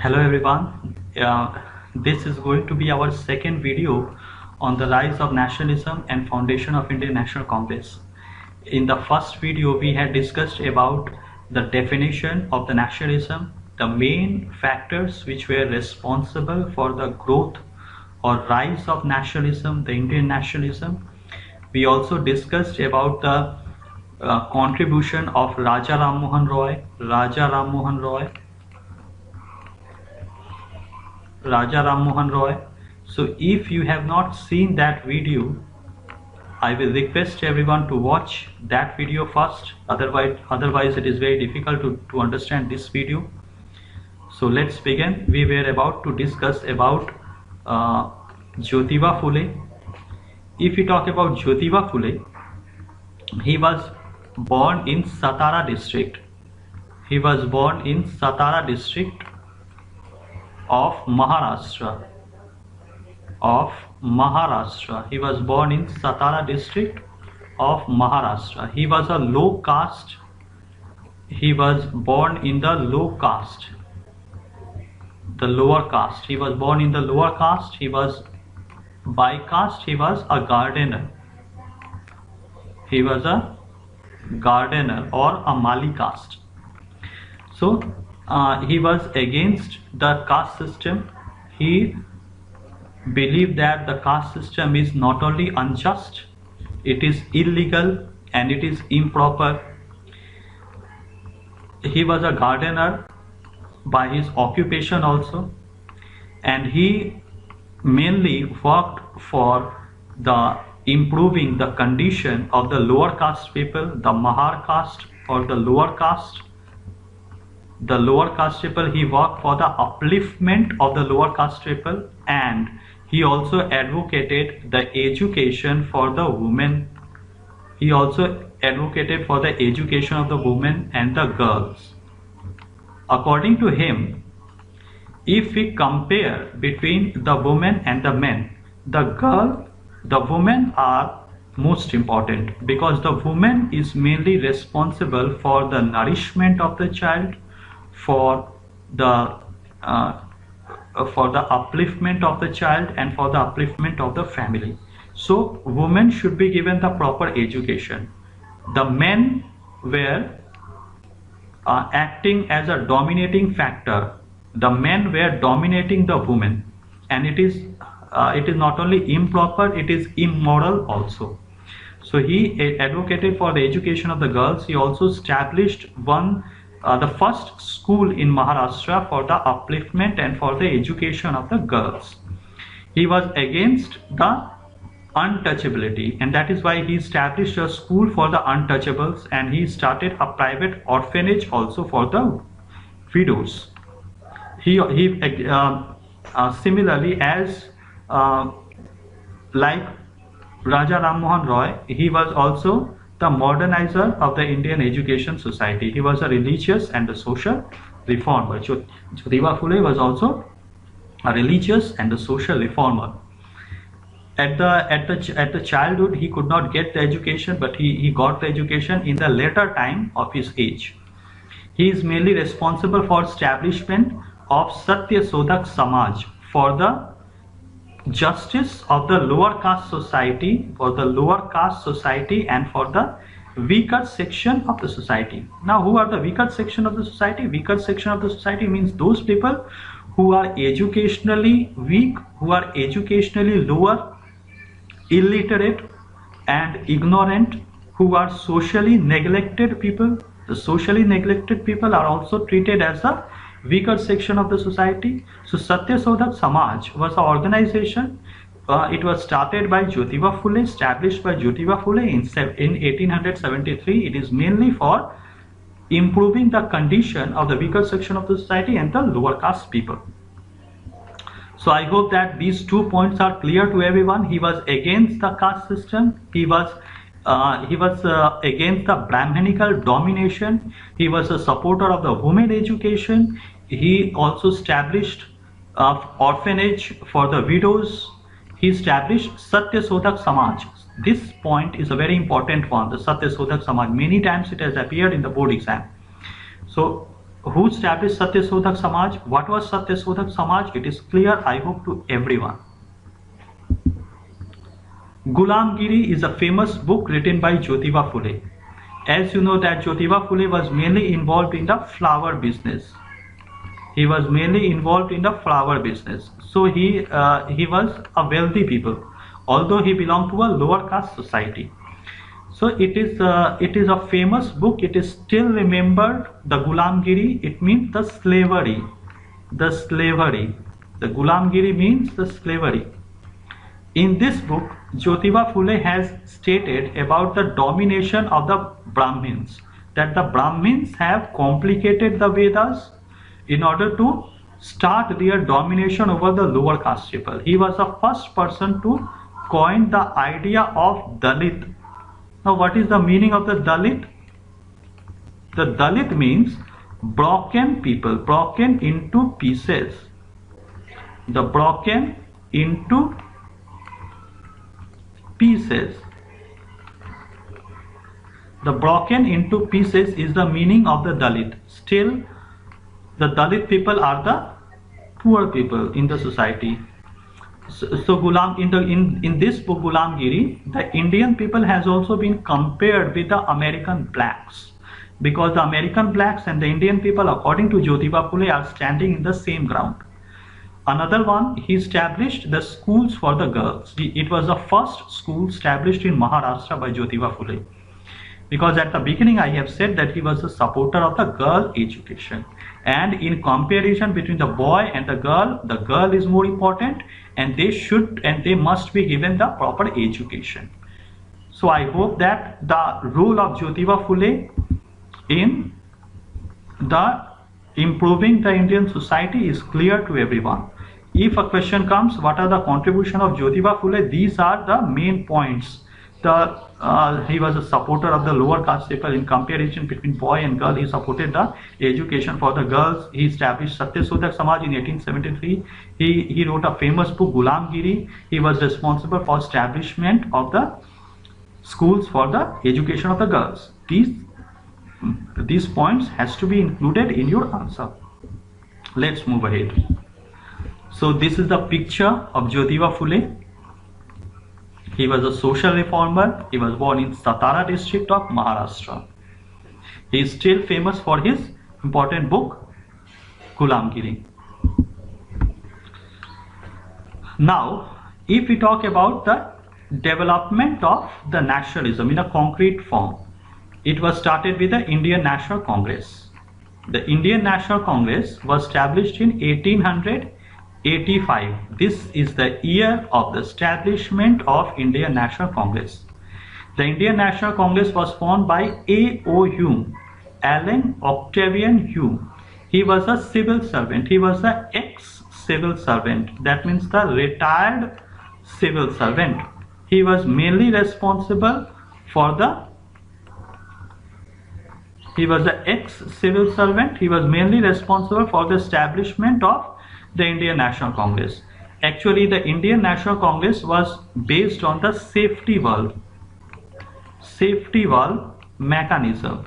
Hello everyone. This is going to be our second video on the rise of nationalism and foundation of Indian National Congress. In the first video we had discussed about the definition of the nationalism, the main factors which were responsible for the growth or rise of nationalism, the Indian nationalism. We also discussed about the contribution of Raja Ram Mohan Roy, Raja Ram Mohan Roy. So if you have not seen that video, I will request everyone to watch that video first. Otherwise it is very difficult to understand this video. So let's begin. We were about to discuss about Jyotiba Phule. If we talk about Jyotiba Phule, he was born in Satara district. He was born in Satara district of Maharashtra. He was born in Satara district of Maharashtra. He was a low caste. He was born in the low caste, the lower caste. He was born in the lower caste. He was by caste. He was a gardener. He was a gardener or a Mali caste. So he was against the caste system. He believed that the caste system is not only unjust, it is illegal and it is improper. He was a gardener by his occupation also, and he mainly worked for the improving the condition of the lower caste people, the Mahar caste or the lower caste. The lower caste people, he worked for the upliftment of the lower caste people, and he also advocated the education for the women. He also advocated for the education of the women and the girls. According to him, if we compare between the women and the men, the women are most important, because the woman is mainly responsible for the nourishment of the child, for the upliftment of the child and for the upliftment of the family. So women should be given the proper education. The men were acting as a dominating factor. The men were dominating the women, and it is not only improper, it is immoral also. So he advocated for the education of the girls. He also established the first school in Maharashtra for the upliftment and for the education of the girls. He was against the untouchability, and that is why he established a school for the untouchables, and he started a private orphanage also for the widows. He similarly, as like Raja Ram Mohan Roy, he was also the modernizer of the Indian education society. He was a religious and a social reformer. Jyotiba Phule was also a religious and a social reformer. At the childhood, he could not get the education, but he got the education in the later time of his age. He is mainly responsible for establishment of Satya Sodhak Samaj, for the justice of the lower caste society, and for the weaker section of the society. Now, who are the weaker section of the society? Weaker section of the society means those people who are educationally weak, who are educationally lower, illiterate and ignorant, who are socially neglected people. The socially neglected people are also treated as a weaker section of the society. So Satya Sodhak Samaj was an organization. It was started by Jyotiba Phule, established by Jyotiba Phule in 1873. It is mainly for improving the condition of the weaker section of the society and the lower caste people. So I hope that these 2 points are clear to everyone. He was against the caste system. He was against the Brahmanical domination. He was a supporter of the women education. He also established orphanage for the widows. He established Satya Sodhak Samaj. This point is a very important one, the Satya Sodhak Samaj. Many times it has appeared in the board exam. So Who established Satyasodhak Samaj? What was Satyasodhak Samaj? It is clear, I hope, to everyone. Gulamgiri is a famous book written by Jyotiba Phule. As you know that Jyotiba Phule was mainly involved in the flower business. He was mainly involved in the flower business. So he was a wealthy people, although he belonged to a lower caste society. So it is a famous book. It is still remembered. The Gulamgiri, it means the slavery. The slavery. The Gulamgiri means the slavery. In this book, Jyotiba Phule has stated about the domination of the Brahmins, that the Brahmins have complicated the Vedas in order to start their domination over the lower caste people. He was the first person to coin the idea of Dalit. Now, what is the meaning of the Dalit? The Dalit means broken people, broken into pieces. The broken into pieces. The broken into pieces is the meaning of the Dalit. Still, the Dalit people are the poor people in the society. So in this book Gulamgiri, the Indian people has also been compared with the American blacks, because the American blacks and the Indian people, according to Jyotiba Phule, are standing in the same ground. Another one, he established the schools for the girls. It was the first school established in Maharashtra by Jyotiba Phule. Because at the beginning I have said that he was a supporter of the girl education. And in comparison between the boy and the girl is more important, and they must be given the proper education. So I hope that the role of Jyotiba Phule in the improving the Indian society is clear to everyone. If a question comes, what are the contribution of Jyotiba Phule? These are the main points. He was a supporter of the lower caste people. In comparison between boy and girl, he supported the education for the girls. He established Satyasodhak Samaj in 1873. He wrote a famous book, Gulamgiri. He was responsible for establishment of the schools for the education of the girls. These points has to be included in your answer. Let's move ahead. So this is the picture of Jyotiba Phule. He was a social reformer. He was born in Satara district of Maharashtra. He is still famous for his important book, Gulamgiri. Now, if we talk about the development of the nationalism in a concrete form, it was started with the Indian National Congress. The Indian National Congress was established in 1885. This is the year of the establishment of Indian National Congress. The Indian National Congress was formed by A.O. Hume, Allen Octavian Hume. He was a civil servant. He was an ex-civil servant. That means the retired civil servant. He was mainly responsible for the He was an ex-civil servant. He was mainly responsible for the establishment of the Indian National Congress. Actually, the Indian National Congress was based on the safety valve mechanism.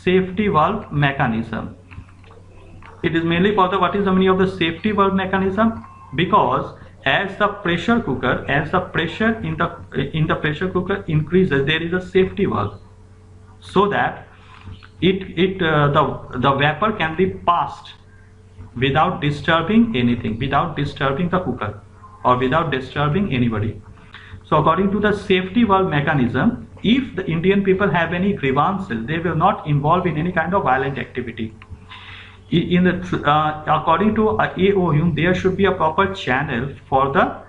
Safety valve mechanism. It is mainly for the, what is the meaning of the safety valve mechanism? Because as the pressure in the pressure cooker increases, there is a safety valve, so that the vapor can be passed without disturbing anything, without disturbing the cooker or without disturbing anybody. So according to the safety valve mechanism, if the Indian people have any grievances, they will not involve in any kind of violent activity. According to A.O. Hume, there should be a proper channel for the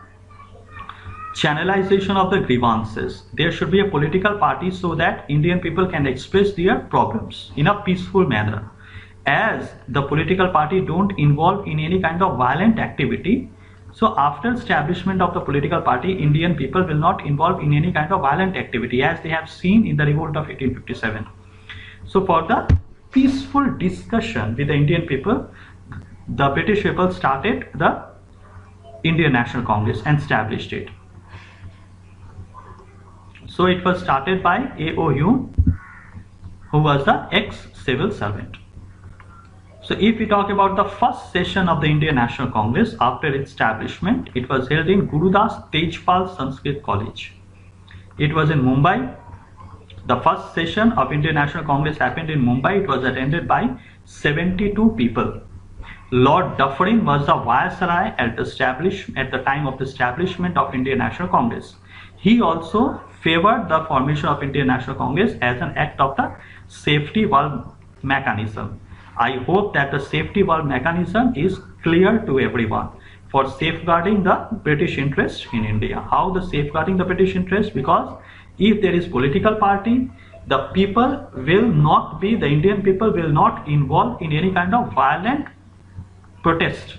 channelization of the grievances. There should be a political party so that Indian people can express their problems in a peaceful manner. As the political party don't involve in any kind of violent activity, so after establishment of the political party, Indian people will not involve in any kind of violent activity, as they have seen in the revolt of 1857. So for the peaceful discussion with the Indian people, the British people started the Indian National Congress and established it. So it was started by A.O. Hume, who was the ex-civil servant. So if we talk about the first session of the Indian National Congress after its establishment, it was held in Gurudas Tejpal Sanskrit College. It was in Mumbai. The first session of Indian National Congress happened in Mumbai. It was attended by 72 people. Lord Dufferin was the viceroy at the time of the establishment of Indian National Congress. He also favored the formation of Indian National Congress as an act of the safety valve mechanism. I hope that the safety valve mechanism is clear to everyone for safeguarding the British interest in India. How the safeguarding the British interest? Because if there is political party, the people will not be, the Indian people will not involve in any kind of violent protest.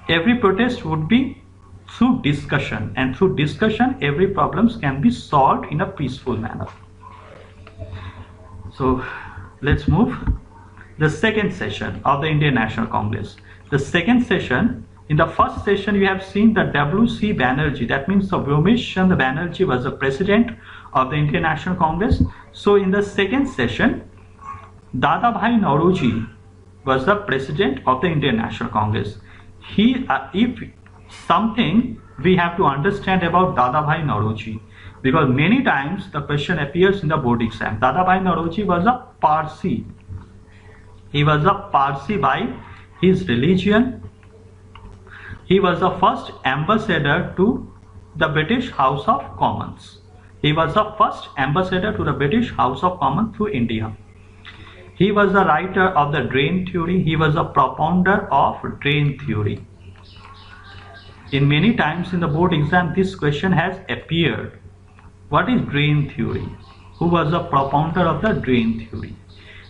Every protest would be through discussion, and through discussion every problems can be solved in a peaceful manner. So let's move. The second session of the Indian National Congress. The second session, in the first session you have seen the W.C. Banerjee, that means the Vyomesh Chandra Banerjee was the president of the Indian National Congress. So in the second session, Dadabhai Naoroji was the president of the Indian National Congress. If something we have to understand about Dadabhai Naoroji, because many times the question appears in the board exam. Dadabhai Naoroji was a Parsi. He was a Parsi by his religion. He was the first ambassador to the British House of Commons. He was the first ambassador to the British House of Commons to India. He was the writer of the drain theory. He was a propounder of drain theory. In many times in the board exam, this question has appeared. What is drain theory? Who was the propounder of the drain theory?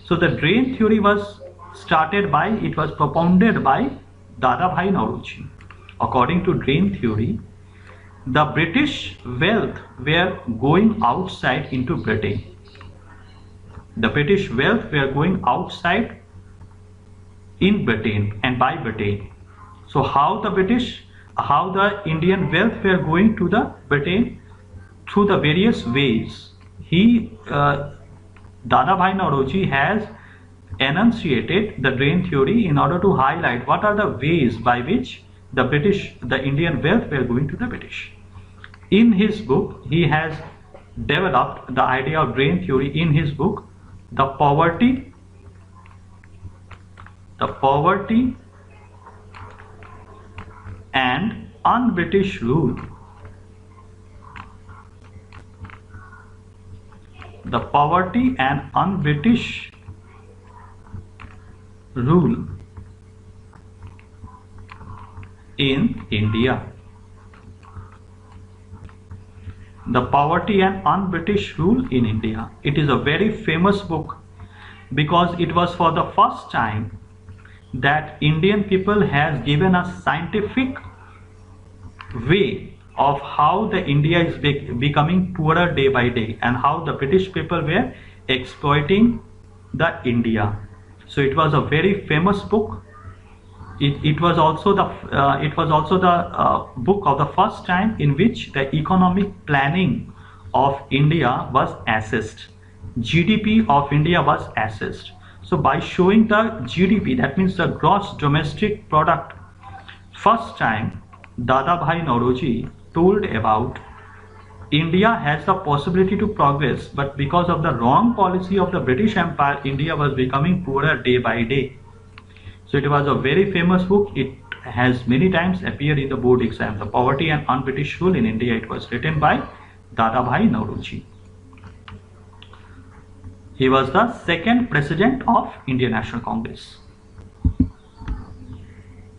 So the drain theory was propounded by Dadabhai Naoroji. According to drain theory, the British wealth were going outside into Britain. The British wealth were going outside in Britain and by Britain. So how the Indian wealth were going to the Britain? Through the various ways. Dadabhai Naoroji has enunciated the drain theory in order to highlight what are the ways by which the Indian wealth were going to the British. In his book, he has developed the idea of drain theory in his book, The Poverty and Un-British Rule. The Poverty and Un-British Rule in India. The Poverty and Un-British Rule in India. It is a very famous book because it was for the first time that Indian people has given a scientific way of how the India is becoming poorer day by day and how the British people were exploiting the India. So it was a very famous book. It was also the book of the first time in which the economic planning of India was assessed. GDP of India was assessed. So by showing the GDP, that means the gross domestic product, first time Dadabhai Naoroji told about India has the possibility to progress, but because of the wrong policy of the British Empire, India was becoming poorer day by day. So it was a very famous book. It has many times appeared in the board exam. The Poverty and Un-British Rule in India. It was written by Dadabhai Naoroji. He was the second president of Indian National Congress.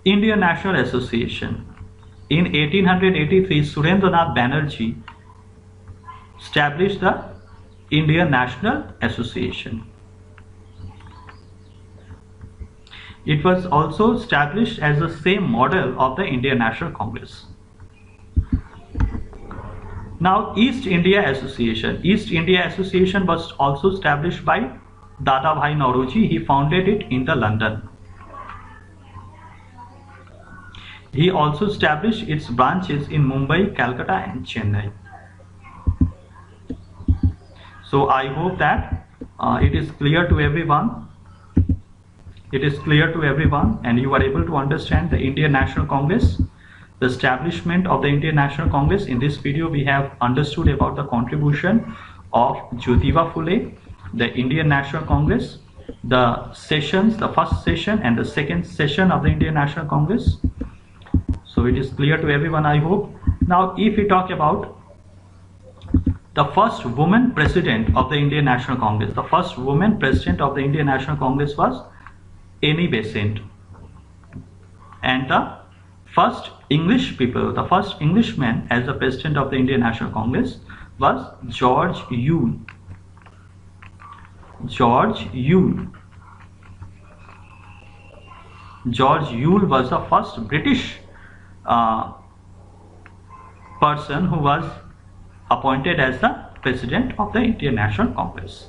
Indian National Association. In 1883, Surendranath Banerjee established the Indian National Association. It was also established as the same model of the Indian National Congress. Now, East India Association. East India Association was also established by Dadabhai Naoroji. He founded it in London. He also established its branches in Mumbai, Calcutta and Chennai. So I hope that it is clear to everyone it is clear to everyone and you are able to understand the Indian National Congress, the establishment of the Indian National Congress. In this video, we have understood about the contribution of Jyotiba Phule, the Indian National Congress, the sessions, the first session and the second session of the Indian National Congress. So it is clear to everyone, I hope. Now, if we talk about the first woman president of the Indian National Congress, the first woman president of the Indian National Congress was Annie Besant, and the first English people, the first Englishman as the president of the Indian National Congress was George Yule. George Yule. George Yule was the first British person who was appointed as the president of the Indian National Congress.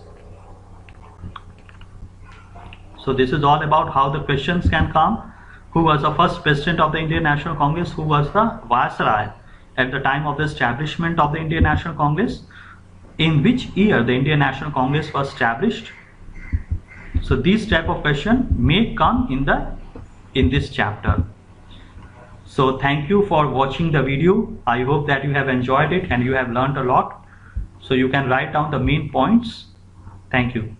So this is all about how the questions can come. Who was the first president of the Indian National Congress? Who was the Viceroy at the time of the establishment of the Indian National Congress? In which year the Indian National Congress was established? So these type of question may come in this chapter. So thank you for watching the video. I hope that you have enjoyed it and you have learned a lot. So you can write down the main points. Thank you.